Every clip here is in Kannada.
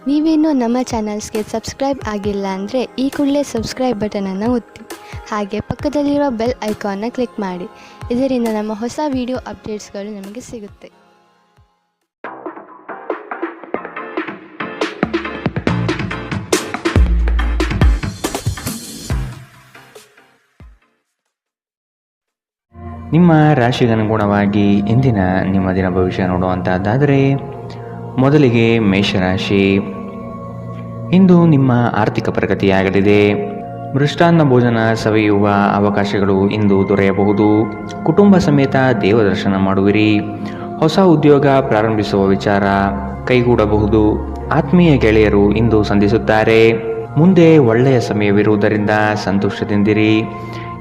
ನೀವೇನೂ ನಮ್ಮ ಚಾನಲ್ಸ್ಗೆ ಸಬ್ಸ್ಕ್ರೈಬ್ ಆಗಿಲ್ಲ ಅಂದರೆ ಈ ಕೂಡಲೇ ಸಬ್ಸ್ಕ್ರೈಬ್ ಬಟನನ್ನು ಒತ್ತಿ. ಹಾಗೆ ಪಕ್ಕದಲ್ಲಿರೋ ಬೆಲ್ ಐಕಾನ್ನ ಕ್ಲಿಕ್ ಮಾಡಿ. ಇದರಿಂದ ನಮ್ಮ ಹೊಸ ವಿಡಿಯೋ ಅಪ್ಡೇಟ್ಸ್ಗಳು ನಿಮಗೆ ಸಿಗುತ್ತೆ. ನಿಮ್ಮ ರಾಶಿಗನುಗುಣವಾಗಿ ಇಂದಿನ ನಿಮ್ಮ ದಿನ ಭವಿಷ್ಯ ನೋಡುವಂತಹದ್ದಾದರೆ ಮೊದಲಿಗೆ ಮೇಷರಾಶಿ. ಇಂದು ನಿಮ್ಮ ಆರ್ಥಿಕ ಪ್ರಗತಿಯಾಗಲಿದೆ. ಮೃಷ್ಟಾನ್ನ ಭೋಜನ ಸವಿಯುವ ಅವಕಾಶಗಳು ಇಂದು ದೊರೆಯಬಹುದು. ಕುಟುಂಬ ಸಮೇತ ದೇವದರ್ಶನ ಮಾಡುವಿರಿ. ಹೊಸ ಉದ್ಯೋಗ ಪ್ರಾರಂಭಿಸುವ ವಿಚಾರ ಕೈಗೂಡಬಹುದು. ಆತ್ಮೀಯ ಗೆಳೆಯರು ಇಂದು ಸಂಧಿಸುತ್ತಾರೆ. ಮುಂದೆ ಒಳ್ಳೆಯ ಸಮಯವಿರುವುದರಿಂದ ಸಂತೋಷದಿಂದಿರಿ.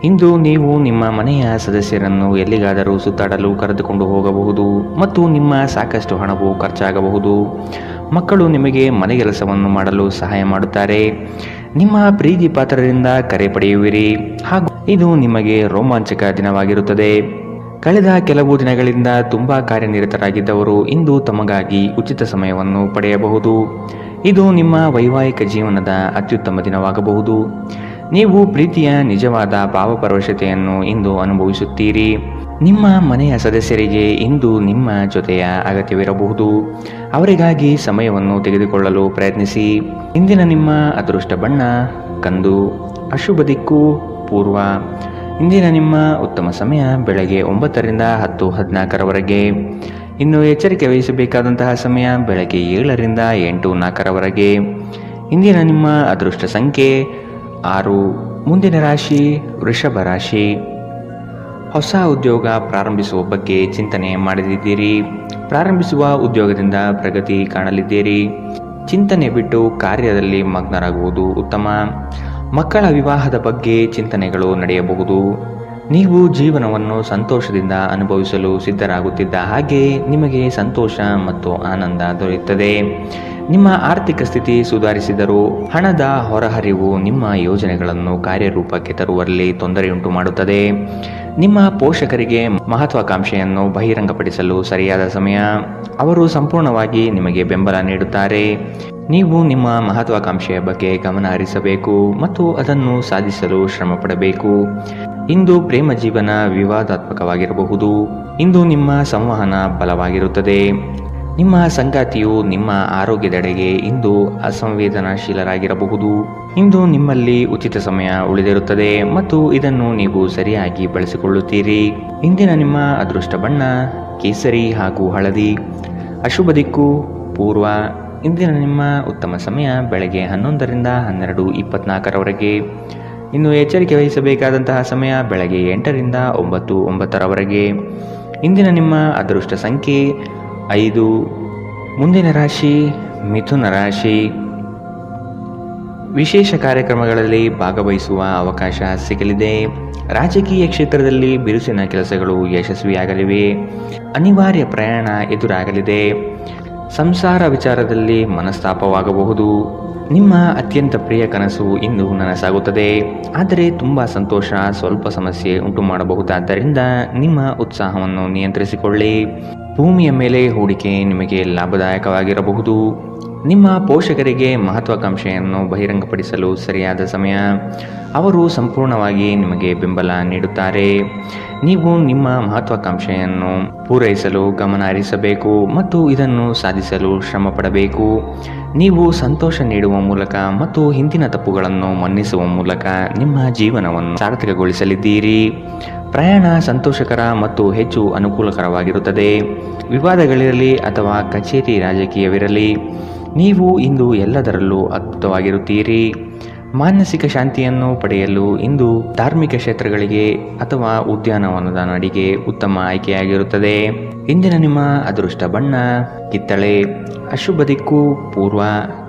ಇಂದು ನೀವು ನಿಮ್ಮ ಮನೆಯ ಸದಸ್ಯರನ್ನು ಎಲ್ಲಿಗಾದರೂ ಸುತ್ತಾಡಲು ಕರೆದುಕೊಂಡು ಹೋಗಬಹುದು ಮತ್ತು ನಿಮ್ಮ ಸಾಕಷ್ಟು ಹಣವು ಖರ್ಚಾಗಬಹುದು. ಮಕ್ಕಳು ನಿಮಗೆ ಮನೆಗೆಲಸವನ್ನು ಮಾಡಲು ಸಹಾಯ ಮಾಡುತ್ತಾರೆ. ನಿಮ್ಮ ಪ್ರೀತಿ ಪಾತ್ರರಿಂದ ಕರೆ ಪಡೆಯುವಿರಿ ಹಾಗೂ ಇದು ನಿಮಗೆ ರೋಮಾಂಚಕ ದಿನವಾಗಿರುತ್ತದೆ. ಕಳೆದ ಕೆಲವು ದಿನಗಳಿಂದ ತುಂಬಾ ಕಾರ್ಯನಿರತರಾಗಿದ್ದವರು ಇಂದು ತಮಗಾಗಿ ಉಚಿತ ಸಮಯವನ್ನು ಪಡೆಯಬಹುದು. ಇದು ನಿಮ್ಮ ವೈವಾಹಿಕ ಜೀವನದ ಅತ್ಯುತ್ತಮ ದಿನವಾಗಬಹುದು. ನೀವು ಪ್ರೀತಿಯ ನಿಜವಾದ ಭಾವಪರವಶತೆಯನ್ನು ಇಂದು ಅನುಭವಿಸುತ್ತೀರಿ. ನಿಮ್ಮ ಮನೆಯ ಸದಸ್ಯರಿಗೆ ಇಂದು ನಿಮ್ಮ ಜೊತೆಯ ಅಗತ್ಯವಿರಬಹುದು. ಅವರಿಗಾಗಿ ಸಮಯವನ್ನು ತೆಗೆದುಕೊಳ್ಳಲು ಪ್ರಯತ್ನಿಸಿ. ಇಂದಿನ ನಿಮ್ಮ ಅದೃಷ್ಟ ಬಣ್ಣ ಕಂದು. ಅಶುಭ ದಿಕ್ಕು ಪೂರ್ವ. ಇಂದಿನ ನಿಮ್ಮ ಉತ್ತಮ ಸಮಯ ಬೆಳಗ್ಗೆ 9ರಿಂದ 10:14ರವರೆಗೆ. ಇನ್ನು ಎಚ್ಚರಿಕೆ ವಹಿಸಬೇಕಾದಂತಹ ಸಮಯ ಬೆಳಗ್ಗೆ 7ರಿಂದ 8:04ರವರೆಗೆ. ಇಂದಿನ ನಿಮ್ಮ ಅದೃಷ್ಟ ಸಂಖ್ಯೆ 6. ಮುಂದಿನ ರಾಶಿ ವೃಷಭ ರಾಶಿ. ಹೊಸ ಉದ್ಯೋಗ ಪ್ರಾರಂಭಿಸುವ ಬಗ್ಗೆ ಚಿಂತನೆ ಮಾಡಲಿದ್ದೀರಿ. ಪ್ರಾರಂಭಿಸುವ ಉದ್ಯೋಗದಿಂದ ಪ್ರಗತಿ ಕಾಣಲಿದ್ದೀರಿ. ಚಿಂತನೆ ಬಿಟ್ಟು ಕಾರ್ಯದಲ್ಲಿ ಮಗ್ನರಾಗುವುದು ಉತ್ತಮ. ಮಕ್ಕಳ ವಿವಾಹದ ಬಗ್ಗೆ ಚಿಂತನೆಗಳು ನಡೆಯಬಹುದು. ನೀವು ಜೀವನವನ್ನು ಸಂತೋಷದಿಂದ ಅನುಭವಿಸಲು ಸಿದ್ಧರಾಗುತ್ತಿದ್ದ ಹಾಗೆ ನಿಮಗೆ ಸಂತೋಷ ಮತ್ತು ಆನಂದ ದೊರೆಯುತ್ತದೆ. ನಿಮ್ಮ ಆರ್ಥಿಕ ಸ್ಥಿತಿ ಸುಧಾರಿಸಿದರೂ ಹಣದ ಹೊರಹರಿವು ನಿಮ್ಮ ಯೋಜನೆಗಳನ್ನು ಕಾರ್ಯರೂಪಕ್ಕೆ ತರುವಲ್ಲಿ ತೊಂದರೆಯುಂಟು ಮಾಡುತ್ತದೆ. ನಿಮ್ಮ ಪೋಷಕರಿಗೆ ಮಹತ್ವಾಕಾಂಕ್ಷೆಯನ್ನು ಬಹಿರಂಗಪಡಿಸಲು ಸರಿಯಾದ ಸಮಯ. ಅವರು ಸಂಪೂರ್ಣವಾಗಿ ನಿಮಗೆ ಬೆಂಬಲ ನೀಡುತ್ತಾರೆ. ನೀವು ನಿಮ್ಮ ಮಹತ್ವಾಕಾಂಕ್ಷೆಯ ಬಗ್ಗೆ ಗಮನ ಹರಿಸಬೇಕು ಮತ್ತು ಅದನ್ನು ಸಾಧಿಸಲು ಶ್ರಮ ಪಡಬೇಕು. ಇಂದು ಪ್ರೇಮ ಜೀವನ ವಿವಾದಾತ್ಮಕವಾಗಿರಬಹುದು. ಇಂದು ನಿಮ್ಮ ಸಂವಹನ ಬಲವಾಗಿರುತ್ತದೆ. ನಿಮ್ಮ ಸಂಗಾತಿಯು ನಿಮ್ಮ ಆರೋಗ್ಯದೆಡೆಗೆ ಇಂದು ಅಸಂವೇದನಾಶೀಲರಾಗಿರಬಹುದು. ಇಂದು ನಿಮ್ಮಲ್ಲಿ ಉಚಿತ ಸಮಯ ಉಳಿದಿರುತ್ತದೆ ಮತ್ತು ಇದನ್ನು ನೀವು ಸರಿಯಾಗಿ ಬಳಸಿಕೊಳ್ಳುತ್ತೀರಿ. ಇಂದಿನ ನಿಮ್ಮ ಅದೃಷ್ಟ ಬಣ್ಣ ಕೇಸರಿ ಹಾಗೂ ಹಳದಿ. ಅಶುಭ ದಿಕ್ಕು ಪೂರ್ವ. ಇಂದಿನ ನಿಮ್ಮ ಉತ್ತಮ ಸಮಯ ಬೆಳಗ್ಗೆ 11ರಿಂದ 12:24ರವರೆಗೆ. ಇನ್ನು ಎಚ್ಚರಿಕೆ ವಹಿಸಬೇಕಾದಂತಹ ಸಮಯ ಬೆಳಗ್ಗೆ 8ರಿಂದ 9:09ರವರೆಗೆ. ಇಂದಿನ ನಿಮ್ಮ ಅದೃಷ್ಟ ಸಂಖ್ಯೆ 5. ಮುಂದಿನ ರಾಶಿ ಮಿಥುನ ರಾಶಿ. ವಿಶೇಷ ಕಾರ್ಯಕ್ರಮಗಳಲ್ಲಿ ಭಾಗವಹಿಸುವ ಅವಕಾಶ ಸಿಗಲಿದೆ. ರಾಜಕೀಯ ಕ್ಷೇತ್ರದಲ್ಲಿ ಬಿರುಸಿನ ಕೆಲಸಗಳು ಯಶಸ್ವಿಯಾಗಲಿವೆ. ಅನಿವಾರ್ಯ ಪ್ರಯಾಣ ಎದುರಾಗಲಿದೆ. ಸಂಸಾರ ವಿಚಾರದಲ್ಲಿ ಮನಸ್ತಾಪವಾಗಬಹುದು. ನಿಮ್ಮ ಅತ್ಯಂತ ಪ್ರಿಯ ಕನಸು ಇಂದು ನನಸಾಗುತ್ತದೆ. ಆದರೆ ತುಂಬ ಸಂತೋಷ ಸ್ವಲ್ಪ ಸಮಸ್ಯೆ ಉಂಟು ಮಾಡಬಹುದಾದ್ದರಿಂದ ನಿಮ್ಮ ಉತ್ಸಾಹವನ್ನು ನಿಯಂತ್ರಿಸಿಕೊಳ್ಳಿ. ಭೂಮಿಯ ಮೇಲೆ ಹೂಡಿಕೆ ನಿಮಗೆ ಲಾಭದಾಯಕವಾಗಿರಬಹುದು. ನಿಮ್ಮ ಪೋಷಕರಿಗೆ ಮಹತ್ವಾಕಾಂಕ್ಷೆಯನ್ನು ಬಹಿರಂಗಪಡಿಸಲು ಸರಿಯಾದ ಸಮಯ. ಅವರು ಸಂಪೂರ್ಣವಾಗಿ ನಿಮಗೆ ಬೆಂಬಲ ನೀಡುತ್ತಾರೆ. ನೀವು ನಿಮ್ಮ ಮಹತ್ವಾಕಾಂಕ್ಷೆಯನ್ನು ಪೂರೈಸಲು ಗಮನ ಹರಿಸಬೇಕು ಮತ್ತು ಇದನ್ನು ಸಾಧಿಸಲು ಶ್ರಮ ಪಡಬೇಕು. ನೀವು ಸಂತೋಷ ನೀಡುವ ಮೂಲಕ ಮತ್ತು ಹಿಂದಿನ ತಪ್ಪುಗಳನ್ನು ಮನ್ನಿಸುವ ಮೂಲಕ ನಿಮ್ಮ ಜೀವನವನ್ನು ಸಾರ್ಥಕಗೊಳಿಸಲಿದ್ದೀರಿ. ಪ್ರಯಾಣ ಸಂತೋಷಕರ ಮತ್ತು ಹೆಚ್ಚು ಅನುಕೂಲಕರವಾಗಿರುತ್ತದೆ. ವಿವಾದಗಳಿರಲಿ ಅಥವಾ ಕಚೇರಿ ರಾಜಕೀಯವಿರಲಿ, ನೀವು ಇಂದು ಎಲ್ಲದರಲ್ಲೂ ಅದ್ಭುತವಾಗಿರುತ್ತೀರಿ. ಮಾನಸಿಕ ಶಾಂತಿಯನ್ನು ಪಡೆಯಲು ಇಂದು ಧಾರ್ಮಿಕ ಕ್ಷೇತ್ರಗಳಿಗೆ ಅಥವಾ ಉದ್ಯಾನವನದ ನಡಿಗೆ ಉತ್ತಮ ಆಯ್ಕೆಯಾಗಿರುತ್ತದೆ. ಇಂದಿನ ನಿಮ್ಮ ಅದೃಷ್ಟ ಬಣ್ಣ ಕಿತ್ತಳೆ. ಅಶುಭ ದಿಕ್ಕು ಪೂರ್ವ.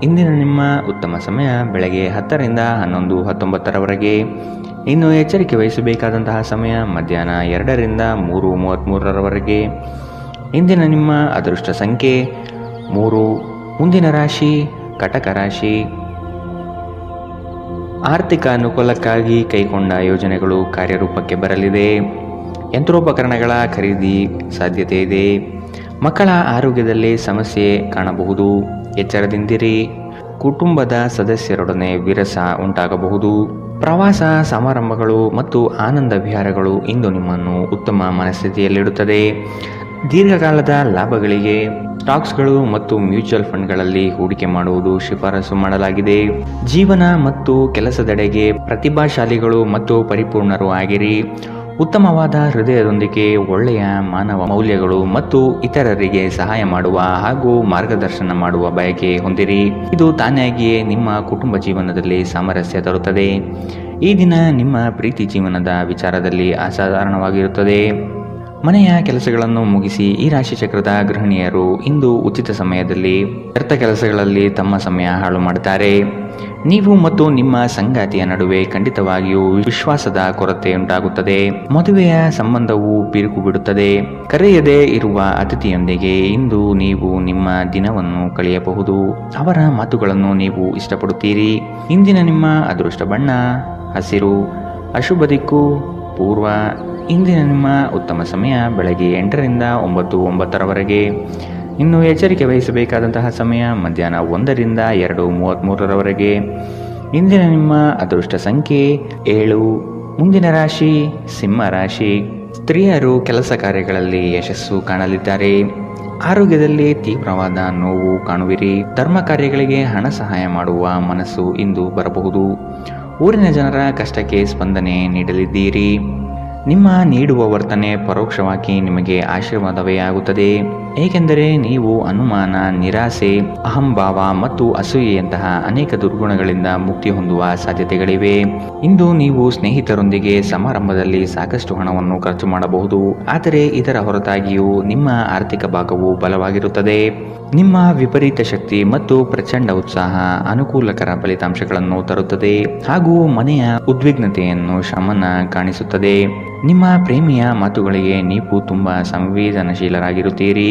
ಇಂದಿನ ನಿಮ್ಮ ಉತ್ತಮ ಸಮಯ ಬೆಳಗ್ಗೆ 10ರಿಂದ 11:19ರವರೆಗೆ. ಇನ್ನು ಎಚ್ಚರಿಕೆ ವಹಿಸಬೇಕಾದಂತಹ ಸಮಯ ಮಧ್ಯಾಹ್ನ 2ರಿಂದ 3:33ರವರೆಗೆ. ಇಂದಿನ ನಿಮ್ಮ ಅದೃಷ್ಟ ಸಂಖ್ಯೆ 3. ಮುಂದಿನ ರಾಶಿ ಕಟಕ ರಾಶಿ. ಆರ್ಥಿಕ ಅನುಕೂಲಕ್ಕಾಗಿ ಕೈಗೊಂಡ ಯೋಜನೆಗಳು ಕಾರ್ಯರೂಪಕ್ಕೆ ಬರಲಿದೆ. ಯಂತ್ರೋಪಕರಣಗಳ ಖರೀದಿ ಸಾಧ್ಯತೆ ಇದೆ. ಮಕ್ಕಳ ಆರೋಗ್ಯದಲ್ಲಿ ಸಮಸ್ಯೆ ಕಾಣಬಹುದು. ಎಚ್ಚರದಿಂದಿರಿ. ಕುಟುಂಬದ ಸದಸ್ಯರೊಡನೆ ವಿರಸ ಉಂಟಾಗಬಹುದು. ಪ್ರವಾಸ ಸಮಾರಂಭಗಳು ಮತ್ತು ಆನಂದ ವಿಹಾರಗಳು ಇಂದು ನಿಮ್ಮನ್ನು ಉತ್ತಮ ಮನಸ್ಥಿತಿಯಲ್ಲಿಡುತ್ತದೆ. ದೀರ್ಘಕಾಲದ ಲಾಭಗಳಿಗೆ ಸ್ಟಾಕ್ಸ್ಗಳು ಮತ್ತು ಮ್ಯೂಚುವಲ್ ಫಂಡ್ಗಳಲ್ಲಿ ಹೂಡಿಕೆ ಮಾಡುವುದು ಶಿಫಾರಸು ಮಾಡಲಾಗಿದೆ. ಜೀವನ ಮತ್ತು ಕೆಲಸದೆಡೆಗೆ ಪ್ರತಿಭಾಶಾಲಿಗಳು ಮತ್ತು ಪರಿಪೂರ್ಣರು ಆಗಿರಿ. ಉತ್ತಮವಾದ ಹೃದಯದೊಂದಿಗೆ ಒಳ್ಳೆಯ ಮಾನವ ಮೌಲ್ಯಗಳು ಮತ್ತು ಇತರರಿಗೆ ಸಹಾಯ ಮಾಡುವ ಹಾಗೂ ಮಾರ್ಗದರ್ಶನ ಮಾಡುವ ಬಯಕೆ ಹೊಂದಿರಿ. ಇದು ತಾನಾಗಿಯೇ ನಿಮ್ಮ ಕುಟುಂಬ ಜೀವನದಲ್ಲಿ ಸಾಮರಸ್ಯ ತರುತ್ತದೆ. ಈ ದಿನ ನಿಮ್ಮ ಪ್ರೀತಿ ಜೀವನದ ವಿಚಾರದಲ್ಲಿ ಅಸಾಧಾರಣವಾಗಿರುತ್ತದೆ. ಮನೆಯ ಕೆಲಸಗಳನ್ನು ಮುಗಿಸಿ ಈ ರಾಶಿ ಚಕ್ರದ ಗೃಹಿಣಿಯರು ಇಂದು ಉಚಿತ ಸಮಯದಲ್ಲಿ ವ್ಯರ್ಥ ಕೆಲಸಗಳಲ್ಲಿ ತಮ್ಮ ಸಮಯ ಹಾಳು ಮಾಡುತ್ತಾರೆ. ನೀವು ಮತ್ತು ನಿಮ್ಮ ಸಂಗಾತಿಯ ನಡುವೆ ಖಂಡಿತವಾಗಿಯೂ ವಿಶ್ವಾಸದ ಕೊರತೆ ಉಂಟಾಗುತ್ತದೆ. ಮದುವೆಯ ಸಂಬಂಧವು ಬಿರುಕು ಬಿಡುತ್ತದೆ. ಕರೆಯದೇ ಇರುವ ಅತಿಥಿಯೊಂದಿಗೆ ಇಂದು ನೀವು ನಿಮ್ಮ ದಿನವನ್ನು ಕಳೆಯಬಹುದು. ಅವರ ಮಾತುಗಳನ್ನು ನೀವು ಇಷ್ಟಪಡುತ್ತೀರಿ. ಇಂದಿನ ನಿಮ್ಮ ಅದೃಷ್ಟ ಬಣ್ಣ ಹಸಿರು. ಅಶುಭ ದಿಕ್ಕು ಪೂರ್ವ. ಇಂದಿನ ನಿಮ್ಮ ಉತ್ತಮ ಸಮಯ ಬೆಳಗ್ಗೆ 8ರಿಂದ 9:09 ಇನ್ನು ಎಚ್ಚರಿಕೆ ವಹಿಸಬೇಕಾದಂತಹ ಸಮಯ ಮಧ್ಯಾಹ್ನ 1ರಿಂದ 2:33 ಇಂದಿನ ನಿಮ್ಮ ಅದೃಷ್ಟ ಸಂಖ್ಯೆ 7. ಮುಂದಿನ ರಾಶಿ ಸಿಂಹ ರಾಶಿ. ಸ್ತ್ರೀಯರು ಕೆಲಸ ಕಾರ್ಯಗಳಲ್ಲಿ ಯಶಸ್ಸು ಕಾಣಲಿದ್ದಾರೆ. ಆರೋಗ್ಯದಲ್ಲಿ ತೀವ್ರವಾದ ನೋವು ಕಾಣುವಿರಿ. ಧರ್ಮ ಕಾರ್ಯಗಳಿಗೆ ಹಣ ಸಹಾಯ ಮಾಡುವ ಮನಸ್ಸು ಇಂದು ಬರಬಹುದು. ಊರಿನ ಜನರ ಕಷ್ಟಕ್ಕೆ ಸ್ಪಂದನೆ ನೀಡಲಿದ್ದೀರಿ. ನಿಮ್ಮ ನೀಡುವ ವರ್ತನೆ ಪರೋಕ್ಷವಾಗಿ ನಿಮಗೆ ಆಶೀರ್ವಾದವೇ ಆಗುತ್ತದೆ. ಏಕೆಂದರೆ ನೀವು ಅನುಮಾನ, ನಿರಾಸೆ, ಅಹಂಭಾವ ಮತ್ತು ಅಸೂಯೆಯಂತಹ ಅನೇಕ ದುರ್ಗುಣಗಳಿಂದ ಮುಕ್ತಿ ಹೊಂದುವ ಸಾಧ್ಯತೆಗಳಿವೆ. ಇಂದು ನೀವು ಸ್ನೇಹಿತರೊಂದಿಗೆ ಸಮಾರಂಭದಲ್ಲಿ ಸಾಕಷ್ಟು ಹಣವನ್ನು ಖರ್ಚು ಮಾಡಬಹುದು. ಆದರೆ ಇದರ ಹೊರತಾಗಿಯೂ ನಿಮ್ಮ ಆರ್ಥಿಕ ಭಾಗವು ಬಲವಾಗಿರುತ್ತದೆ. ನಿಮ್ಮ ವಿಪರೀತ ಶಕ್ತಿ ಮತ್ತು ಪ್ರಚಂಡ ಉತ್ಸಾಹ ಅನುಕೂಲಕರ ಫಲಿತಾಂಶಗಳನ್ನು ತರುತ್ತದೆ ಹಾಗೂ ಮನೆಯ ಉದ್ವಿಗ್ನತೆಯನ್ನು ಶಮನ ಕಾಣಿಸುತ್ತದೆ. ನಿಮ್ಮ ಪ್ರೇಮಿಯ ಮಾತುಗಳಿಗೆ ನೀವು ತುಂಬಾ ಸಂವೇದನಶೀಲರಾಗಿರುತ್ತೀರಿ.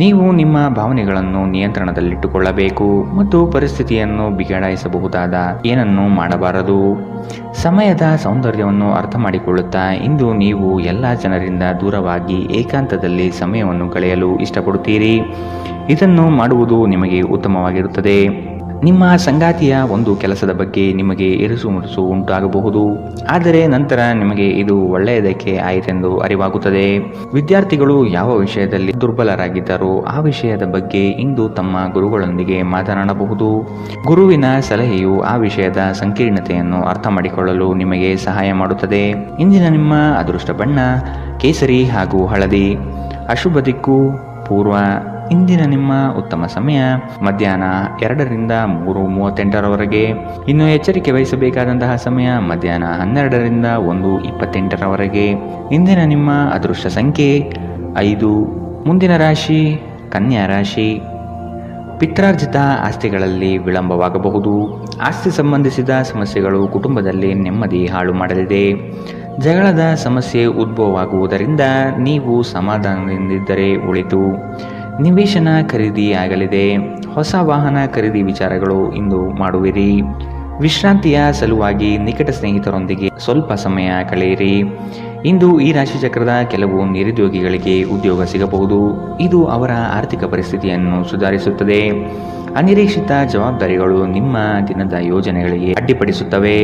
ನೀವು ನಿಮ್ಮ ಭಾವನೆಗಳನ್ನು ನಿಯಂತ್ರಣದಲ್ಲಿಟ್ಟುಕೊಳ್ಳಬೇಕು ಮತ್ತು ಪರಿಸ್ಥಿತಿಯನ್ನು ಬಿಗಡಾಯಿಸಬಹುದಾದ ಏನನ್ನೂ ಮಾಡಬಾರದು. ಸಮಯದ ಸೌಂದರ್ಯವನ್ನು ಅರ್ಥ ಮಾಡಿಕೊಳ್ಳುತ್ತಾ ಇಂದು ನೀವು ಎಲ್ಲ ಜನರಿಂದ ದೂರವಾಗಿ ಏಕಾಂತದಲ್ಲಿ ಸಮಯವನ್ನು ಕಳೆಯಲು ಇಷ್ಟಪಡುತ್ತೀರಿ. ಇದನ್ನು ಮಾಡುವುದು ನಿಮಗೆ ಉತ್ತಮವಾಗಿರುತ್ತದೆ. ನಿಮ್ಮ ಸಂಗಾತಿಯ ಒಂದು ಕೆಲಸದ ಬಗ್ಗೆ ನಿಮಗೆ ಇರುಸು ಮುರುಸು ಉಂಟಾಗಬಹುದು. ಆದರೆ ನಂತರ ನಿಮಗೆ ಇದು ಒಳ್ಳೆಯದಕ್ಕೆ ಆಯಿತೆಂದು ಅರಿವಾಗುತ್ತದೆ. ವಿದ್ಯಾರ್ಥಿಗಳು ಯಾವ ವಿಷಯದಲ್ಲಿ ದುರ್ಬಲರಾಗಿದ್ದಾರೋ ಆ ವಿಷಯದ ಬಗ್ಗೆ ಇಂದು ತಮ್ಮ ಗುರುಗಳೊಂದಿಗೆ ಮಾತನಾಡಬಹುದು. ಗುರುವಿನ ಸಲಹೆಯು ಆ ವಿಷಯದ ಸಂಕೀರ್ಣತೆಯನ್ನು ಅರ್ಥ ಮಾಡಿಕೊಳ್ಳಲು ನಿಮಗೆ ಸಹಾಯ ಮಾಡುತ್ತದೆ. ಇಂದಿನ ನಿಮ್ಮ ಅದೃಷ್ಟ ಬಣ್ಣ ಕೇಸರಿ ಹಾಗೂ ಹಳದಿ. ಅಶುಭ ದಿಕ್ಕು ಪೂರ್ವ. ಇಂದಿನ ನಿಮ್ಮ ಉತ್ತಮ ಸಮಯ ಮಧ್ಯಾಹ್ನ 2ರಿಂದ 3:38 ಇನ್ನು ಎಚ್ಚರಿಕೆ ವಹಿಸಬೇಕಾದಂತಹ ಸಮಯ ಮಧ್ಯಾಹ್ನ 12ರಿಂದ 1:28 ಇಂದಿನ ನಿಮ್ಮ ಅದೃಷ್ಟ ಸಂಖ್ಯೆ 5. ಮುಂದಿನ ರಾಶಿ ಕನ್ಯಾ ರಾಶಿ. ಪಿತ್ರಾರ್ಜಿತ ಆಸ್ತಿಗಳಲ್ಲಿ ವಿಳಂಬವಾಗಬಹುದು. ಆಸ್ತಿ ಸಂಬಂಧಿಸಿದ ಸಮಸ್ಯೆಗಳು ಕುಟುಂಬದಲ್ಲಿ ನೆಮ್ಮದಿ ಹಾಳು ಮಾಡಲಿದೆ. ಜಗಳದ ಸಮಸ್ಯೆ ಉದ್ಭವವಾಗುವುದರಿಂದ ನೀವು ಸಮಾಧಾನದಿಂದಿದ್ದರೆ ಒಳಿತು. ನಿವೇಶನ ಖರೀದಿ ಆಗಲಿದೆ. ಹೊಸ ವಾಹನ ಖರೀದಿ ವಿಚಾರಗಳು ಇಂದು ಮಾಡುವಿರಿ. ವಿಶ್ರಾಂತಿಯ ಸಲುವಾಗಿ ನಿಕಟ ಸ್ನೇಹಿತರೊಂದಿಗೆ ಸ್ವಲ್ಪ ಸಮಯ ಕಳೆಯಿರಿ. ಇಂದು ಈ ರಾಶಿ ಚಕ್ರದ ಕೆಲವು ನಿರುದ್ಯೋಗಿಗಳಿಗೆ ಉದ್ಯೋಗ ಸಿಗಬಹುದು. ಇದು ಅವರ ಆರ್ಥಿಕ ಪರಿಸ್ಥಿತಿಯನ್ನು ಸುಧಾರಿಸುತ್ತದೆ. ಅನಿರೀಕ್ಷಿತ ಜವಾಬ್ದಾರಿಗಳು ನಿಮ್ಮ ದಿನದ ಯೋಜನೆಗಳಿಗೆ ಅಡ್ಡಿಪಡಿಸುತ್ತವೆ.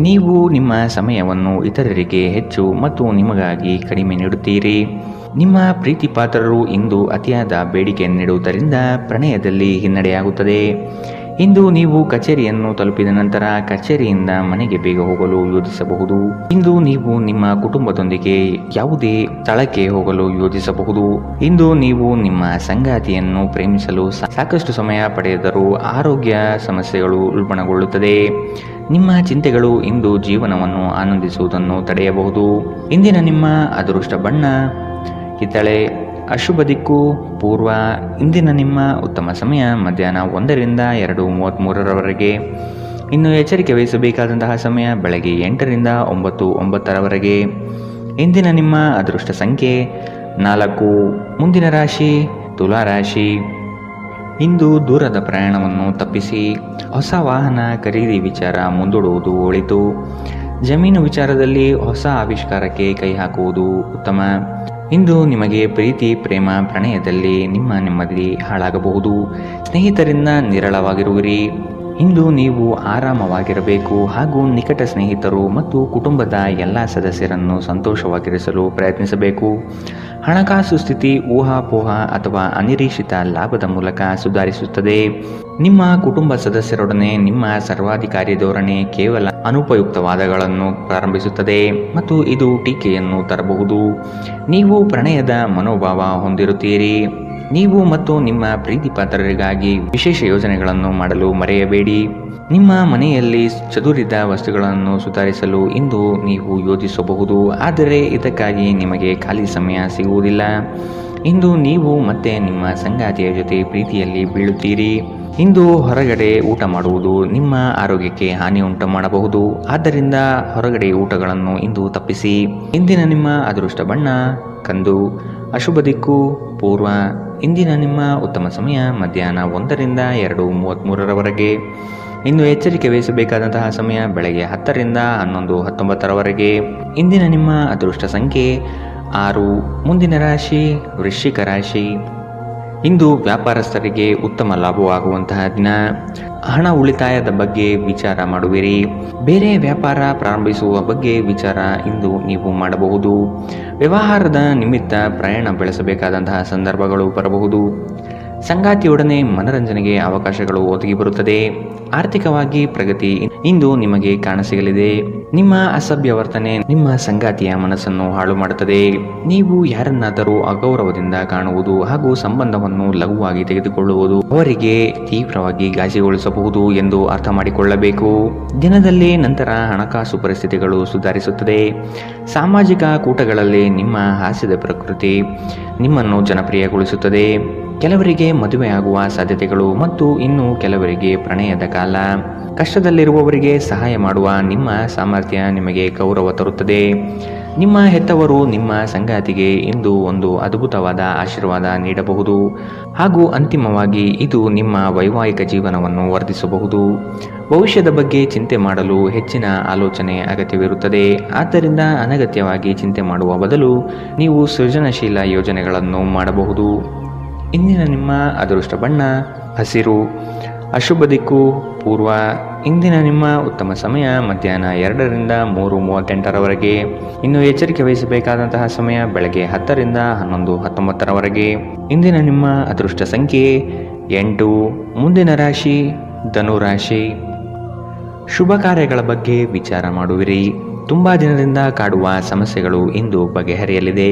ನೀವು ನಿಮ್ಮ ಸಮಯವನ್ನು ಇತರರಿಗೆ ಹೆಚ್ಚು ಮತ್ತು ನಿಮಗಾಗಿ ಕಡಿಮೆ ನೀಡುತ್ತೀರಿ. ನಿಮ್ಮ ಪ್ರೀತಿ ಪಾತ್ರರು ಇಂದು ಅತಿಯಾದ ಬೇಡಿಕೆ ನೀಡುವುದರಿಂದ ಪ್ರಣಯದಲ್ಲಿ ಹಿನ್ನಡೆಯಾಗುತ್ತದೆ. ಇಂದು ನೀವು ಕಚೇರಿಯನ್ನು ತಲುಪಿದ ನಂತರ ಕಚೇರಿಯಿಂದ ಮನೆಗೆ ಬೇಗ ಹೋಗಲು ಯೋಜಿಸಬಹುದು. ಇಂದು ನೀವು ನಿಮ್ಮ ಕುಟುಂಬದೊಂದಿಗೆ ಯಾವುದೇ ಸ್ಥಳಕ್ಕೆ ಹೋಗಲು ಯೋಜಿಸಬಹುದು. ಇಂದು ನೀವು ನಿಮ್ಮ ಸಂಗಾತಿಯನ್ನು ಪ್ರೇಮಿಸಲು ಸಾಕಷ್ಟು ಸಮಯ ಪಡೆದರೂ ಆರೋಗ್ಯ ಸಮಸ್ಯೆಗಳು ಉಲ್ಬಣಗೊಳ್ಳುತ್ತದೆ. ನಿಮ್ಮ ಚಿಂತೆಗಳು ಇಂದು ಜೀವನವನ್ನು ಆನಂದಿಸುವುದನ್ನು ತಡೆಯಬಹುದು. ಇಂದಿನ ನಿಮ್ಮ ಅದೃಷ್ಟ ಬಣ್ಣ ಕಿತ್ತಳೆ. ಅಶುಭ ದಿಕ್ಕು ಪೂರ್ವ. ಇಂದಿನ ನಿಮ್ಮ ಉತ್ತಮ ಸಮಯ ಮಧ್ಯಾಹ್ನ 1ರಿಂದ 2:33 ಇನ್ನು ಎಚ್ಚರಿಕೆ ವಹಿಸಬೇಕಾದಂತಹ ಸಮಯ ಬೆಳಗ್ಗೆ 8ರಿಂದ 9:09 ಇಂದಿನ ನಿಮ್ಮ ಅದೃಷ್ಟ ಸಂಖ್ಯೆ 4. ಮುಂದಿನ ರಾಶಿ ತುಲಾ ರಾಶಿ. ಇಂದು ದೂರದ ಪ್ರಯಾಣವನ್ನು ತಪ್ಪಿಸಿ. ಹೊಸ ವಾಹನ ಖರೀದಿ ವಿಚಾರ ಮುಂದೂಡುವುದು ಒಳಿತು. ಜಮೀನು ವಿಚಾರದಲ್ಲಿ ಹೊಸ ಆವಿಷ್ಕಾರಕ್ಕೆ ಕೈ ಹಾಕುವುದು ಉತ್ತಮ. ಇಂದು ನಿಮಗೆ ಪ್ರೀತಿ ಪ್ರೇಮ ಪ್ರಣಯದಲ್ಲಿ ನಿಮ್ಮ ನೆಮ್ಮದಿ ಹಾಳಾಗಬಹುದು. ಸ್ನೇಹಿತರಿಂದ ನಿರಳವಾಗಿರುವಿರಿ. ಇಂದು ನೀವು ಆರಾಮವಾಗಿರಬೇಕು ಹಾಗೂ ನಿಕಟ ಸ್ನೇಹಿತರು ಮತ್ತು ಕುಟುಂಬದ ಎಲ್ಲ ಸದಸ್ಯರನ್ನು ಸಂತೋಷವಾಗಿರಿಸಲು ಪ್ರಯತ್ನಿಸಬೇಕು. ಹಣಕಾಸು ಸ್ಥಿತಿ ಊಹಾಪೋಹ ಅಥವಾ ಅನಿರೀಕ್ಷಿತ ಲಾಭದ ಮೂಲಕ ಸುಧಾರಿಸುತ್ತದೆ. ನಿಮ್ಮ ಕುಟುಂಬ ಸದಸ್ಯರೊಡನೆ ನಿಮ್ಮ ಸರ್ವಾಧಿಕಾರಿ ಧೋರಣೆ ಕೇವಲ ಅನುಪಯುಕ್ತವಾದಗಳನ್ನು ಪ್ರಾರಂಭಿಸುತ್ತದೆ ಮತ್ತು ಇದು ಟೀಕೆಯನ್ನು ತರಬಹುದು. ನೀವು ಪ್ರಣಯದ ಮನೋಭಾವ ಹೊಂದಿರುತ್ತೀರಿ. ನೀವು ಮತ್ತು ನಿಮ್ಮ ಪ್ರೀತಿ ಪಾತ್ರರಿಗಾಗಿ ವಿಶೇಷ ಯೋಜನೆಗಳನ್ನು ಮಾಡಲು ಮರೆಯಬೇಡಿ. ನಿಮ್ಮ ಮನೆಯಲ್ಲಿ ಚದುರಿದ ವಸ್ತುಗಳನ್ನು ಸುಧಾರಿಸಲು ಇಂದು ನೀವು ಯೋಜಿಸಬಹುದು, ಆದರೆ ಇದಕ್ಕಾಗಿ ನಿಮಗೆ ಖಾಲಿ ಸಮಯ ಸಿಗುವುದಿಲ್ಲ. ಇಂದು ನೀವು ಮತ್ತೆ ನಿಮ್ಮ ಸಂಗಾತಿಯ ಜೊತೆ ಪ್ರೀತಿಯಲ್ಲಿ ಬೀಳುತ್ತೀರಿ. ಇಂದು ಹೊರಗಡೆ ಊಟ ಮಾಡುವುದು ನಿಮ್ಮ ಆರೋಗ್ಯಕ್ಕೆ ಹಾನಿ ಉಂಟು ಮಾಡಬಹುದು, ಆದ್ದರಿಂದ ಹೊರಗಡೆ ಊಟಗಳನ್ನು ಇಂದು ತಪ್ಪಿಸಿ. ಇಂದಿನ ನಿಮ್ಮ ಅದೃಷ್ಟ ಬಣ್ಣ ಕಂದು. ಅಶುಭ ದಿಕ್ಕು ಪೂರ್ವ. ಇಂದಿನ ನಿಮ್ಮ ಉತ್ತಮ ಸಮಯ ಮಧ್ಯಾಹ್ನ 1ರಿಂದ 2:33 ಇನ್ನು ಎಚ್ಚರಿಕೆ ವಹಿಸಬೇಕಾದಂತಹ ಸಮಯ ಬೆಳಗ್ಗೆ 10ರಿಂದ 11:19 ಇಂದಿನ ನಿಮ್ಮ ಅದೃಷ್ಟ ಸಂಖ್ಯೆ 6. ಮುಂದಿನ ರಾಶಿ ವೃಶ್ಚಿಕ ರಾಶಿ. ಇಂದು ವ್ಯಾಪಾರಸ್ಥರಿಗೆ ಉತ್ತಮ ಲಾಭವಾಗುವಂತಹ ದಿನ. ಹಣ ಉಳಿತಾಯದ ಬಗ್ಗೆ ವಿಚಾರ ಮಾಡುವಿರಿ. ಬೇರೆ ವ್ಯಾಪಾರ ಪ್ರಾರಂಭಿಸುವ ಬಗ್ಗೆ ವಿಚಾರ ಇಂದು ನೀವು ಮಾಡಬಹುದು. ವ್ಯವಹಾರದ ನಿಮಿತ್ತ ಪ್ರಯಾಣ ಬೆಳೆಸಬೇಕಾದಂತಹ ಸಂದರ್ಭಗಳು ಬರಬಹುದು. ಸಂಗಾತಿಯೊಡನೆ ಮನರಂಜನೆಗೆ ಅವಕಾಶಗಳು ಒದಗಿ ಬರುತ್ತದೆ. ಆರ್ಥಿಕವಾಗಿ ಪ್ರಗತಿ ಇಂದು ನಿಮಗೆ ಕಾಣಸಿಗಲಿದೆ. ನಿಮ್ಮ ಅಸಭ್ಯ ವರ್ತನೆ ನಿಮ್ಮ ಸಂಗಾತಿಯ ಮನಸ್ಸನ್ನು ಹಾಳು ಮಾಡುತ್ತದೆ. ನೀವು ಯಾರನ್ನಾದರೂ ಅಗೌರವದಿಂದ ಕಾಣುವುದು ಹಾಗೂ ಸಂಬಂಧವನ್ನು ಲಘುವಾಗಿ ತೆಗೆದುಕೊಳ್ಳುವುದು ಅವರಿಗೆ ತೀವ್ರವಾಗಿ ಗಾಸಿಗೊಳಿಸಬಹುದು ಎಂದು ಅರ್ಥ ಮಾಡಿಕೊಳ್ಳಬೇಕು. ದಿನದಲ್ಲಿ ನಂತರ ಹಣಕಾಸು ಪರಿಸ್ಥಿತಿಗಳು ಸುಧಾರಿಸುತ್ತದೆ. ಸಾಮಾಜಿಕ ಕೂಟಗಳಲ್ಲಿ ನಿಮ್ಮ ಹಾಸ್ಯದ ಪ್ರಕೃತಿ ನಿಮ್ಮನ್ನು ಜನಪ್ರಿಯಗೊಳಿಸುತ್ತದೆ. ಕೆಲವರಿಗೆ ಮದುವೆಯಾಗುವ ಸಾಧ್ಯತೆಗಳು ಮತ್ತು ಇನ್ನು ಕೆಲವರಿಗೆ ಪ್ರಣಯದ ಕಾಲ. ಕಷ್ಟದಲ್ಲಿರುವವರಿಗೆ ಸಹಾಯ ಮಾಡುವ ನಿಮ್ಮ ಸಾಮರ್ಥ್ಯ ನಿಮಗೆ ಗೌರವ ತರುತ್ತದೆ. ನಿಮ್ಮ ಹೆತ್ತವರು ನಿಮ್ಮ ಸಂಗಾತಿಗೆ ಇಂದು ಒಂದು ಅದ್ಭುತವಾದ ಆಶೀರ್ವಾದ ನೀಡಬಹುದು ಹಾಗೂ ಅಂತಿಮವಾಗಿ ಇದು ನಿಮ್ಮ ವೈವಾಹಿಕ ಜೀವನವನ್ನು ವರ್ಧಿಸಬಹುದು. ಭವಿಷ್ಯದ ಬಗ್ಗೆ ಚಿಂತೆ ಮಾಡಲು ಹೆಚ್ಚಿನ ಆಲೋಚನೆ ಅಗತ್ಯವಿರುತ್ತದೆ. ಆದ್ದರಿಂದ ಅನಗತ್ಯವಾಗಿ ಚಿಂತೆ ಮಾಡುವ ಬದಲು ನೀವು ಸೃಜನಶೀಲ ಯೋಜನೆಗಳನ್ನು ಮಾಡಬಹುದು. ಇಂದಿನ ನಿಮ್ಮ ಅದೃಷ್ಟ ಬಣ್ಣ ಹಸಿರು. ಅಶುಭ ದಿಕ್ಕು ಪೂರ್ವ. ಇಂದಿನ ನಿಮ್ಮ ಉತ್ತಮ ಸಮಯ ಮಧ್ಯಾಹ್ನ 2ರಿಂದ 3:38 ಇನ್ನು ಎಚ್ಚರಿಕೆ ವಹಿಸಬೇಕಾದಂತಹ ಸಮಯ ಬೆಳಗ್ಗೆ 10ರಿಂದ 11:19 ಇಂದಿನ ನಿಮ್ಮ ಅದೃಷ್ಟ ಸಂಖ್ಯೆ 8. ಮುಂದಿನ ರಾಶಿ ಧನುರಾಶಿ. ಶುಭ ಕಾರ್ಯಗಳ ಬಗ್ಗೆ ವಿಚಾರ ಮಾಡುವಿರಿ. ತುಂಬಾ ದಿನದಿಂದ ಕಾಡುವ ಸಮಸ್ಯೆಗಳು ಇಂದು ಬಗೆಹರಿಯಲಿದೆ.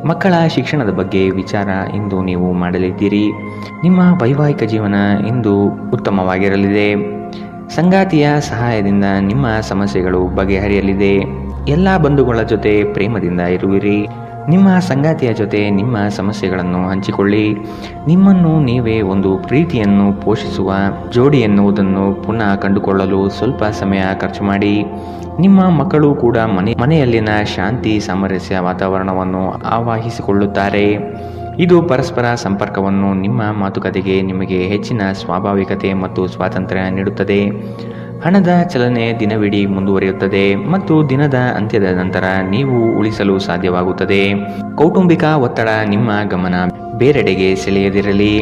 ಮಕ್ಕಳ ಶಿಕ್ಷಣದ ಬಗ್ಗೆ ವಿಚಾರ ಇಂದು ನೀವು ಮಾಡಲಿದ್ದೀರಿ. ನಿಮ್ಮ ವೈವಾಹಿಕ ಜೀವನ ಇಂದು ಉತ್ತಮವಾಗಿರಲಿದೆ. ಸಂಗಾತಿಯ ಸಹಾಯದಿಂದ ನಿಮ್ಮ ಸಮಸ್ಯೆಗಳು ಬಗೆಹರಿಯಲಿದೆ. ಎಲ್ಲ ಬಂಧುಗಳ ಜೊತೆ ಪ್ರೇಮದಿಂದ ಇರುವಿರಿ. ನಿಮ್ಮ ಸಂಗಾತಿಯ ಜೊತೆ ನಿಮ್ಮ ಸಮಸ್ಯೆಗಳನ್ನು ಹಂಚಿಕೊಳ್ಳಿ. ನಿಮ್ಮನ್ನು ನೀವೇ ಒಂದು ಪ್ರೀತಿಯನ್ನು ಪೋಷಿಸುವ ಜೋಡಿ ಎನ್ನುವುದನ್ನು ಪುನಃ ಕಂಡುಕೊಳ್ಳಲು ಸ್ವಲ್ಪ ಸಮಯ ಖರ್ಚು ಮಾಡಿ. ನಿಮ್ಮ ಮಕ್ಕಳು ಕೂಡ ಮನೆಯಲ್ಲಿನ ಶಾಂತಿ ಸಾಮರಸ್ಯ ವಾತಾವರಣವನ್ನು ಆವಾಹಿಸಿಕೊಳ್ಳುತ್ತಾರೆ. ಇದು ಪರಸ್ಪರ ಸಂಪರ್ಕವನ್ನು ನಿಮ್ಮ ಮಾತುಕತೆಗೆ ನಿಮಗೆ ಹೆಚ್ಚಿನ ಸ್ವಾಭಾವಿಕತೆ ಮತ್ತು ಸ್ವಾತಂತ್ರ್ಯ ನೀಡುತ್ತದೆ. ಹಣದ ಚಲನೆ ದಿನವಿಡೀ ಮುಂದುವರಿಯುತ್ತದೆ ಮತ್ತು ದಿನದ ಅಂತ್ಯದ ನಂತರ ನೀವು ಉಳಿಸಲು ಸಾಧ್ಯವಾಗುತ್ತದೆ. ಕೌಟುಂಬಿಕ ಒತ್ತಡ ನಿಮ್ಮ ಗಮನ ಬೇರೆಡೆಗೆ ಸೆಳೆಯದಿರಲಿ.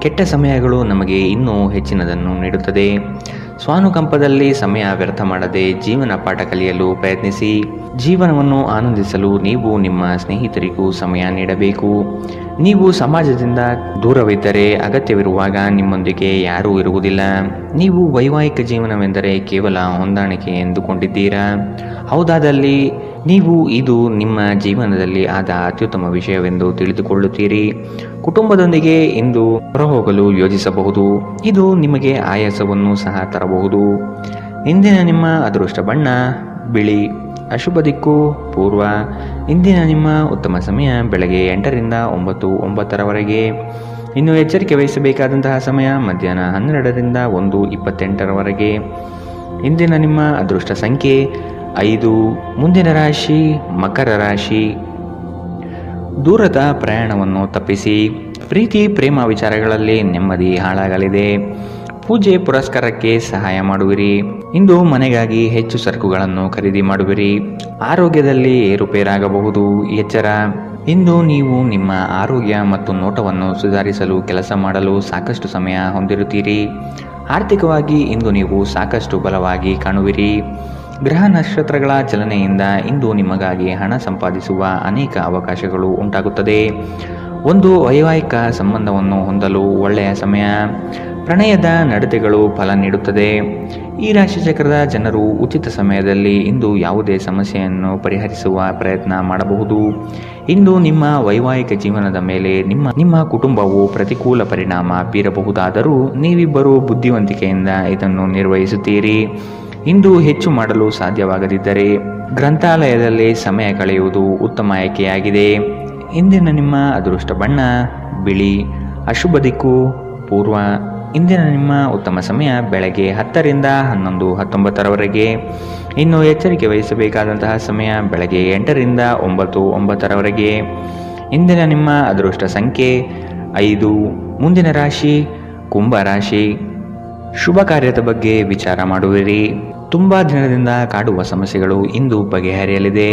ಕೆಟ್ಟ ಸಮಯಗಳು ನಮಗೆ ಇನ್ನೂ ಹೆಚ್ಚಿನದನ್ನು ನೀಡುತ್ತದೆ. ಸ್ವಾನುಕಂಪದಲ್ಲಿ ಸಮಯ ವ್ಯರ್ಥ ಮಾಡದೆ ಜೀವನ ಪಾಠ ಕಲಿಯಲು ಪ್ರಯತ್ನಿಸಿ. ಜೀವನವನ್ನು ಆನಂದಿಸಲು ನೀವು ನಿಮ್ಮ ಸ್ನೇಹಿತರಿಗೂ ಸಮಯ ನೀಡಬೇಕು. ನೀವು ಸಮಾಜದಿಂದ ದೂರವಿದ್ದರೆ ಅಗತ್ಯವಿರುವಾಗ ನಿಮ್ಮೊಂದಿಗೆ ಯಾರೂ ಇರುವುದಿಲ್ಲ. ನೀವು ವೈವಾಹಿಕ ಜೀವನವೆಂದರೆ ಕೇವಲ ಹೊಂದಾಣಿಕೆ ಎಂದುಕೊಂಡಿದ್ದೀರಾ? ಹೌದಾದಲ್ಲಿ ನೀವು ಇದು ನಿಮ್ಮ ಜೀವನದಲ್ಲಿ ಆದ ಅತ್ಯುತ್ತಮ ವಿಷಯವೆಂದು ತಿಳಿದುಕೊಳ್ಳುತ್ತೀರಿ. ಕುಟುಂಬದೊಂದಿಗೆ ಇಂದು ಹೊರಹೋಗಲು ಯೋಜಿಸಬಹುದು. ಇದು ನಿಮಗೆ ಆಯಾಸವನ್ನು ಸಹ ತರಬಹುದು. ಇಂದಿನ ನಿಮ್ಮ ಅದೃಷ್ಟ ಬಣ್ಣ ಬಿಳಿ. ಅಶುಭ ದಿಕ್ಕು ಪೂರ್ವ. ಇಂದಿನ ನಿಮ್ಮ ಉತ್ತಮ ಸಮಯ ಬೆಳಗ್ಗೆ 8ರಿಂದ 9:09 ಇನ್ನು ಎಚ್ಚರಿಕೆ ವಹಿಸಬೇಕಾದಂತಹ ಸಮಯ ಮಧ್ಯಾಹ್ನ 12ರಿಂದ 1:28 ಇಂದಿನ ನಿಮ್ಮ ಅದೃಷ್ಟ ಸಂಖ್ಯೆ 5. ಮುಂದಿನ ರಾಶಿ ಮಕರ ರಾಶಿ. ದೂರದ ಪ್ರಯಾಣವನ್ನು ತಪ್ಪಿಸಿ. ಪ್ರೀತಿ ಪ್ರೇಮ ವಿಚಾರಗಳಲ್ಲಿ ನೆಮ್ಮದಿ ಹಾಳಾಗಲಿದೆ. ಪೂಜೆ ಪುರಸ್ಕಾರಕ್ಕೆ ಸಹಾಯ ಮಾಡುವಿರಿ. ಇಂದು ಮನೆಗಾಗಿ ಹೆಚ್ಚು ಸರಕುಗಳನ್ನು ಖರೀದಿ ಮಾಡುವಿರಿ. ಆರೋಗ್ಯದಲ್ಲಿ ಏರುಪೇರಾಗಬಹುದು. ಎಚ್ಚರ. ಇಂದು ನೀವು ನಿಮ್ಮ ಆರೋಗ್ಯ ಮತ್ತು ನೋಟವನ್ನು ಸುಧಾರಿಸಲು ಕೆಲಸ ಮಾಡಲು ಸಾಕಷ್ಟು ಸಮಯ ಹೊಂದಿರುತ್ತೀರಿ. ಆರ್ಥಿಕವಾಗಿ ಇಂದು ನೀವು ಸಾಕಷ್ಟು ಬಲವಾಗಿ ಕಾಣುವಿರಿ. ಗ್ರಹ ನಕ್ಷತ್ರಗಳ ಚಲನೆಯಿಂದ ಇಂದು ನಿಮಗಾಗಿ ಹಣ ಸಂಪಾದಿಸುವ ಅನೇಕ ಅವಕಾಶಗಳು ಉಂಟಾಗುತ್ತದೆ. ಒಂದು ವೈವಾಹಿಕ ಸಂಬಂಧವನ್ನು ಹೊಂದಲು ಒಳ್ಳೆಯ ಸಮಯ. ಪ್ರಣಯದ ನಡತೆಗಳು ಫಲ ನೀಡುತ್ತದೆ. ಈ ರಾಶಿಚಕ್ರದ ಜನರು ಉಚಿತ ಸಮಯದಲ್ಲಿ ಇಂದು ಯಾವುದೇ ಸಮಸ್ಯೆಯನ್ನು ಪರಿಹರಿಸುವ ಪ್ರಯತ್ನ ಮಾಡಬಹುದು. ಇಂದು ನಿಮ್ಮ ವೈವಾಹಿಕ ಜೀವನದ ಮೇಲೆ ನಿಮ್ಮ ಕುಟುಂಬವು ಪ್ರತಿಕೂಲ ಪರಿಣಾಮ ಬೀರಬಹುದಾದರೂ ನೀವಿಬ್ಬರು ಬುದ್ಧಿವಂತಿಕೆಯಿಂದ ಇದನ್ನು ನಿರ್ವಹಿಸುತ್ತೀರಿ. ಇಂದು ಹೆಚ್ಚು ಮಾಡಲು ಸಾಧ್ಯವಾಗದಿದ್ದರೆ ಗ್ರಂಥಾಲಯದಲ್ಲಿ ಸಮಯ ಕಳೆಯುವುದು ಉತ್ತಮ ಆಯ್ಕೆಯಾಗಿದೆ. ಇಂದಿನ ನಿಮ್ಮ ಅದೃಷ್ಟ ಬಣ್ಣ ಬಿಳಿ. ಅಶುಭ ದಿಕ್ಕು ಪೂರ್ವ. ಇಂದಿನ ನಿಮ್ಮ ಉತ್ತಮ ಸಮಯ ಬೆಳಗ್ಗೆ 10 ರಿಂದ 11, 19ರವರೆಗೆ. ಇನ್ನು ಎಚ್ಚರಿಕೆ ವಹಿಸಬೇಕಾದಂತಹ ಸಮಯ ಬೆಳಗ್ಗೆ 8 ರಿಂದ 9, 9ರವರೆಗೆ. ಇಂದಿನ ನಿಮ್ಮ ಅದೃಷ್ಟ ಸಂಖ್ಯೆ 5. ಮುಂದಿನ ರಾಶಿ ಕುಂಭ ರಾಶಿ. ಶುಭ ಕಾರ್ಯದ ಬಗ್ಗೆ ವಿಚಾರ ಮಾಡುವಿರಿ. ತುಂಬಾ ದಿನದಿಂದ ಕಾಡುವ ಸಮಸ್ಯೆಗಳು ಇಂದು ಬಗೆಹರಿಯಲಿದೆ.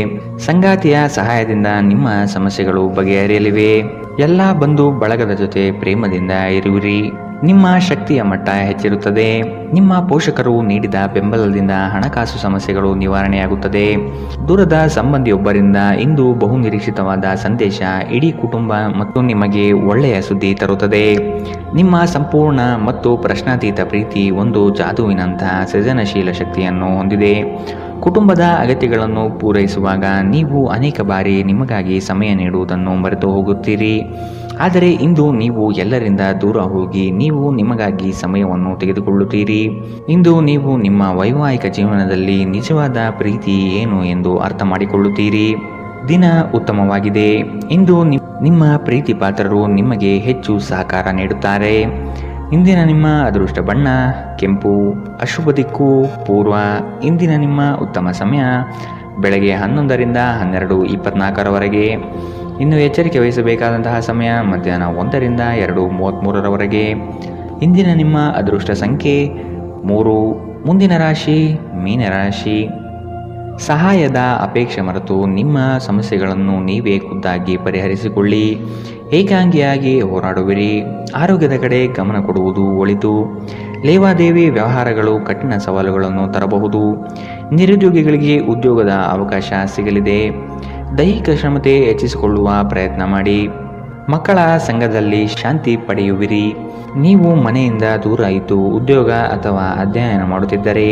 ಸಂಗಾತಿಯ ಸಹಾಯದಿಂದ ನಿಮ್ಮ ಸಮಸ್ಯೆಗಳು ಬಗೆಹರಿಯಲಿವೆ. ಎಲ್ಲ ಬಂಧು ಬಳಗದ ಜೊತೆ ಪ್ರೇಮದಿಂದ ಇರುವಿರಿ. ನಿಮ್ಮ ಶಕ್ತಿಯ ಮಟ್ಟ ಹೆಚ್ಚಿರುತ್ತದೆ. ನಿಮ್ಮ ಪೋಷಕರು ನೀಡಿದ ಬೆಂಬಲದಿಂದ ಹಣಕಾಸು ಸಮಸ್ಯೆಗಳು ನಿವಾರಣೆಯಾಗುತ್ತದೆ. ದೂರದ ಸಂಬಂಧಿಯೊಬ್ಬರಿಂದ ಇಂದು ಬಹುನಿರೀಕ್ಷಿತವಾದ ಸಂದೇಶ ಇಡೀ ಕುಟುಂಬ ಮತ್ತು ನಿಮಗೆ ಒಳ್ಳೆಯ ಸುದ್ದಿ ತರುತ್ತದೆ. ನಿಮ್ಮ ಸಂಪೂರ್ಣ ಮತ್ತು ಪ್ರಶ್ನಾತೀತ ಪ್ರೀತಿ ಒಂದು ಜಾದುವಿನಂತಹ ಸೃಜನಶೀಲ ಶಕ್ತಿಯನ್ನು ಹೊಂದಿದೆ. ಕುಟುಂಬದ ಅಗತ್ಯಗಳನ್ನು ಪೂರೈಸುವಾಗ ನೀವು ಅನೇಕ ಬಾರಿ ನಿಮಗಾಗಿ ಸಮಯ ನೀಡುವುದನ್ನು ಮರೆತು ಹೋಗುತ್ತೀರಿ. ಆದರೆ ಇಂದು ನೀವು ಎಲ್ಲರಿಂದ ದೂರ ಹೋಗಿ ನೀವು ನಿಮಗಾಗಿ ಸಮಯವನ್ನು ತೆಗೆದುಕೊಳ್ಳುತ್ತೀರಿ. ಇಂದು ನೀವು ನಿಮ್ಮ ವೈವಾಹಿಕ ಜೀವನದಲ್ಲಿ ನಿಜವಾದ ಪ್ರೀತಿ ಏನು ಎಂದು ಅರ್ಥ ಮಾಡಿಕೊಳ್ಳುತ್ತೀರಿ. ದಿನ ಉತ್ತಮವಾಗಿದೆ. ಇಂದು ನಿಮ್ಮ ಪ್ರೀತಿ ಪಾತ್ರರು ನಿಮಗೆ ಹೆಚ್ಚು ಸಹಕಾರ ನೀಡುತ್ತಾರೆ. ಇಂದಿನ ನಿಮ್ಮ ಅದೃಷ್ಟ ಬಣ್ಣ ಕೆಂಪು. ಅಶುಭ ದಿಕ್ಕು ಪೂರ್ವ. ಇಂದಿನ ನಿಮ್ಮ ಉತ್ತಮ ಸಮಯ ಬೆಳಗ್ಗೆ 11 ರಿಂದ 12, 24ರವರೆಗೆ. ಇನ್ನು ಎಚ್ಚರಿಕೆ ವಹಿಸಬೇಕಾದಂತಹ ಸಮಯ ಮಧ್ಯಾಹ್ನ 1 ರಿಂದ 2:33ರವರೆಗೆ. ಇಂದಿನ ನಿಮ್ಮ ಅದೃಷ್ಟ ಸಂಖ್ಯೆ 3. ಮುಂದಿನ ರಾಶಿ ಮೀನರಾಶಿ. ಸಹಾಯದ ಅಪೇಕ್ಷೆ ಮರೆತು ನಿಮ್ಮ ಸಮಸ್ಯೆಗಳನ್ನು ನೀವೇ ಖುದ್ದಾಗಿ ಪರಿಹರಿಸಿಕೊಳ್ಳಿ. ಏಕಾಂಗಿಯಾಗಿ ಹೋರಾಡುವಿರಿ. ಆರೋಗ್ಯದ ಕಡೆ ಗಮನ ಕೊಡುವುದು ಒಳಿತು. ಲೇವಾದೇವಿ ವ್ಯವಹಾರಗಳು ಕಠಿಣ ಸವಾಲುಗಳನ್ನು ತರಬಹುದು. ನಿರುದ್ಯೋಗಿಗಳಿಗೆ ಉದ್ಯೋಗದ ಅವಕಾಶ ಸಿಗಲಿದೆ. ದೈಹಿಕ ಶ್ರಮತೆ ಹೆಚ್ಚಿಸಿಕೊಳ್ಳುವ ಪ್ರಯತ್ನ ಮಾಡಿ. ಮಕ್ಕಳ ಸಂಘದಲ್ಲಿ ಶಾಂತಿ ಪಡೆಯುವಿರಿ. ನೀವು ಮನೆಯಿಂದ ದೂರ ಇದ್ದು ಉದ್ಯೋಗ ಅಥವಾ ಅಧ್ಯಯನ ಮಾಡುತ್ತಿದ್ದರೆ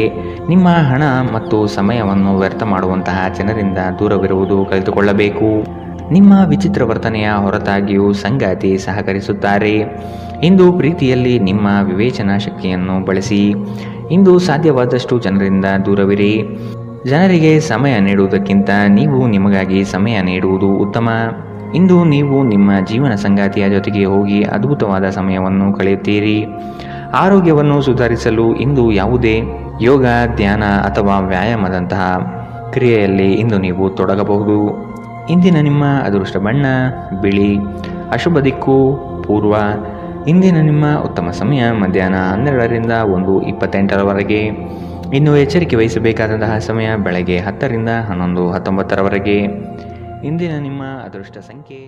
ನಿಮ್ಮ ಹಣ ಮತ್ತು ಸಮಯವನ್ನು ವ್ಯರ್ಥ ಮಾಡುವಂತಹ ಜನರಿಂದ ದೂರವಿರುವುದು ಕಲಿತುಕೊಳ್ಳಬೇಕು. ನಿಮ್ಮ ವಿಚಿತ್ರ ವರ್ತನೆಯ ಹೊರತಾಗಿಯೂ ಸಂಗಾತಿ ಸಹಕರಿಸುತ್ತಾರೆ. ಇಂದು ಪ್ರೀತಿಯಲ್ಲಿ ನಿಮ್ಮ ವಿವೇಚನಾ ಶಕ್ತಿಯನ್ನು ಬಳಸಿ. ಇಂದು ಸಾಧ್ಯವಾದಷ್ಟು ಜನರಿಂದ ದೂರವಿರಿ. ಜನರಿಗೆ ಸಮಯ ನೀಡುವುದಕ್ಕಿಂತ ನೀವು ನಿಮಗಾಗಿ ಸಮಯ ನೀಡುವುದು ಉತ್ತಮ. ಇಂದು ನೀವು ನಿಮ್ಮ ಜೀವನ ಸಂಗಾತಿಯ ಜೊತೆಗೆ ಹೋಗಿ ಅದ್ಭುತವಾದ ಸಮಯವನ್ನು ಕಳೆಯುತ್ತೀರಿ. ಆರೋಗ್ಯವನ್ನು ಸುಧಾರಿಸಲು ಇಂದು ಯಾವುದೇ ಯೋಗ, ಧ್ಯಾನ ಅಥವಾ ವ್ಯಾಯಾಮದಂತಹ ಕ್ರಿಯೆಯಲ್ಲಿ ಇಂದು ನೀವು ತೊಡಗಬಹುದು. ಇಂದಿನ ನಿಮ್ಮ ಅದೃಷ್ಟ ಬಣ್ಣ ಬಿಳಿ. ಅಶುಭ ದಿಕ್ಕು ಪೂರ್ವ. ಇಂದಿನ ನಿಮ್ಮ ಉತ್ತಮ ಸಮಯ ಮಧ್ಯಾಹ್ನ 12 ರಿಂದ 1:28ರವರೆಗೆ. ಇನ್ನು ಎಚ್ಚರಿಕೆ ವಹಿಸಬೇಕಾದಂತಹ ಸಮಯ ಬೆಳಗ್ಗೆ 10 ರಿಂದ 11, 19ರವರೆಗೆ. ಇಂದಿನ ನಿಮ್ಮ ಅದೃಷ್ಟ ಸಂಖ್ಯೆ